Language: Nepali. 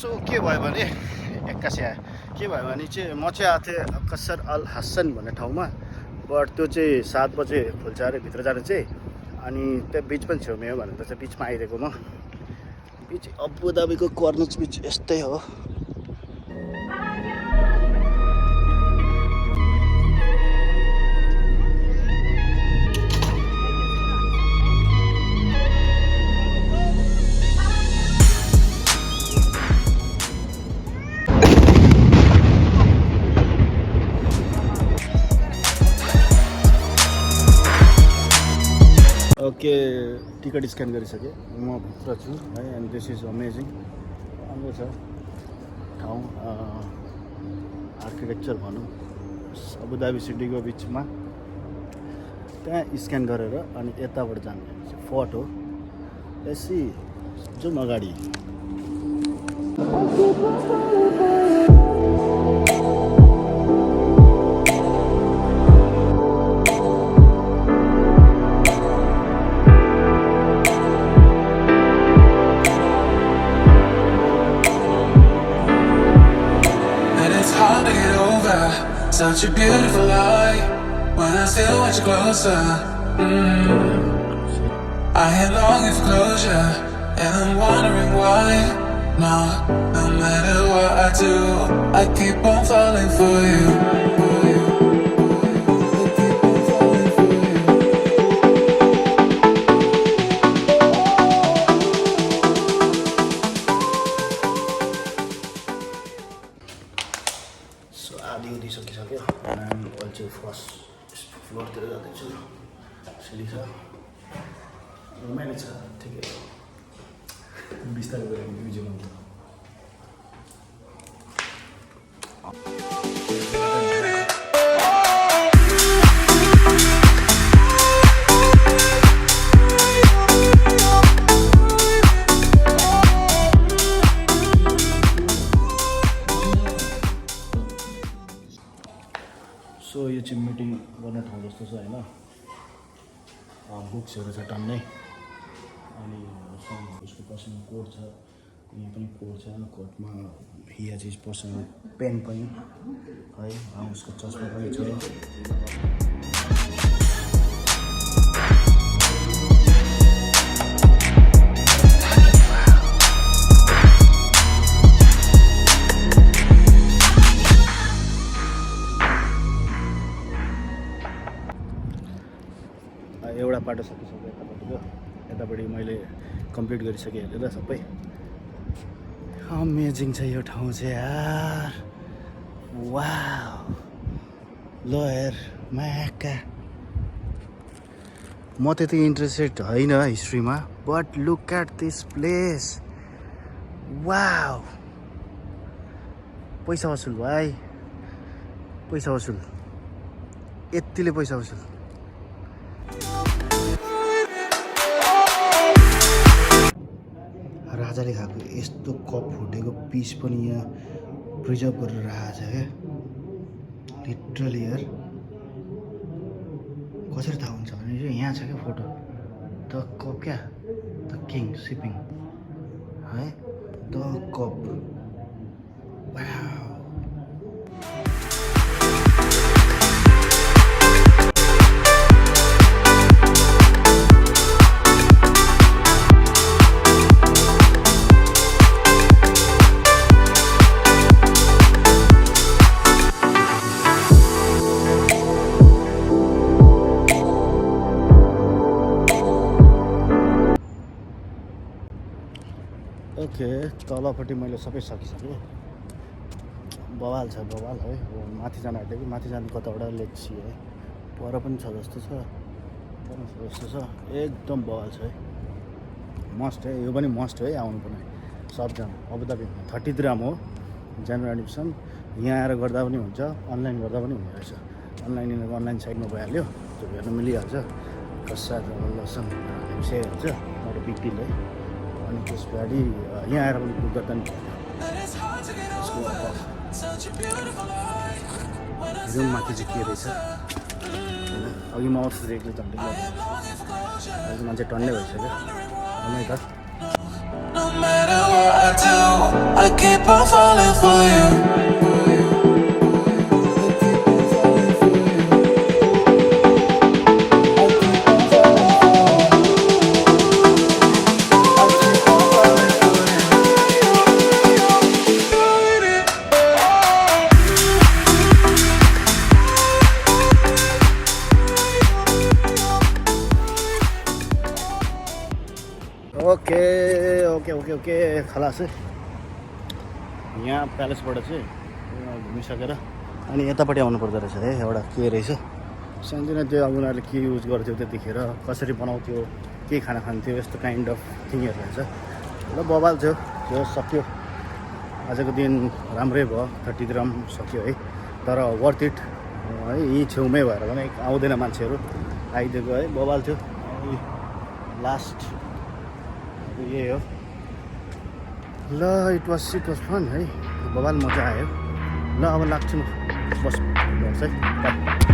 सो के भयो भने एक्कासी आयो के भयो भने चाहिँ म चाहिँ आएको थिएँ कसर अल हसन भन्ने ठाउँमा बट त्यो चाहिँ 7 बजे खुल्छ अरे भित्र जानु चाहिँ अनि त्यो बिच पनि छेउमै हो भनेर चाहिँ बिचमा आइदिएको म बिच अबु धाबीको कर्नच बिच यस्तै हो ओके टिकट स्क्यान गरिसकेँ म भित्र छु है एन्ड दिस इज अमेजिङ राम्रो छ ठाउँ आर्किटेक्चर भनौँ अबु धाबी सिटीको बिचमा त्यहाँ स्क्यान गरेर अनि यताबाट जाने फोर्ट हो यसै जाउँ अगाडि Such a beautiful light when I still want you closer. I am longing for closure, and I'm wondering why. No matter what I do, I keep on falling for you. सकिसक्यो अनि अहिले चाहिँ फर्स्ट फ्लोरतिर जाँदैछु सिडी छ रमाइलो छ ठिकै बिस्तारै गएर म्युजियम आउँछ सो यो चाहिँ मिटिङ गर्ने ठाउँ जस्तो छ होइन बुक्सहरू छ टन्नै अनि उसको पर्सनल कोड छ यहाँ पनि कोड छ कोडमा हिया चाहिँ पर्सनल पेन पनि है उसको चस्मा पनि छ एउटा बाटो सकिसक्यो यतापट्टिको यतापट्टि मैले कम्प्लिट गरिसकेँ हेरेर सबै अमेजिङ छ यो ठाउँ चाहिँ यार वाउ ल हेर म्याका म त्यति इन्ट्रेस्टेड होइन हिस्ट्रीमा but look at this place wow पैसा वसुल भाइ पैसा वसुल यतिले पैसा वसुल राजाले खाएको यस्तो कप फुटेको पिस पनि यहाँ प्रिजर्भ गरेर राखेको छ क्या लिटरली यार कसरी थाहा हुन्छ भने चाहिँ यहाँ छ क्या फोटो द कप क्या द किङ सिपिङ है द कप वाउ ओके तलपट्टि मैले सबै सकिसकेँ बवाल छ बवाल है अब माथि जान आँटेको माथि जानु कताबाट लेट्सी है पर पनि छ जस्तो छ एकदम बवाल छ है मस्ट है यो पनि मस्ट है आउनु पर्ने सबजना अबु धाबी 30 दिरहम हो जनरल एडमिसन यहाँ आएर गर्दा पनि हुन्छ अनलाइन गर्दा पनि हुने रहेछ अनलाइन यिनीहरूको अनलाइन साइटमा भइहाल्यो त्यो हेर्न मिलिहाल्छ कसर लसन सेहाल्छ एउटा बिग डिल है अनि त्यस पछाडि यहाँ आएर पनि बुक गर्दा नि हेरौँ माथि चाहिँ के रहेछ होइन अघि म आउँछु एक्लै झन्डै अहिले मान्छे टन्नै भइसक्यो त matter what I do, I keep on falling for you. Okay खलास है यहाँ प्यालेसबाट चाहिँ घुमिसकेर अनि यतापट्टि आउनु पर्दो रहेछ है एउटा के रहेछ सानोतिनो त्यो अब उनीहरूले के युज गर्थ्यो त्यतिखेर कसरी बनाउँथ्यो के खाना खान्थ्यो यस्तो काइन्ड अफ थिङहरू रहेछ ल बवाल थियो त्यो सक्यो आजको दिन राम्रै भयो 30 दिरहम सक्यो है तर वर्थ इट है यहीँ छेउमै भएर पनि आउँदैन मान्छेहरू आइदिएको है बवाल थियो लास्ट यही हो ल इट वाज फन है बवाल मजा आयो ल अब लाग्छु म बस है बाई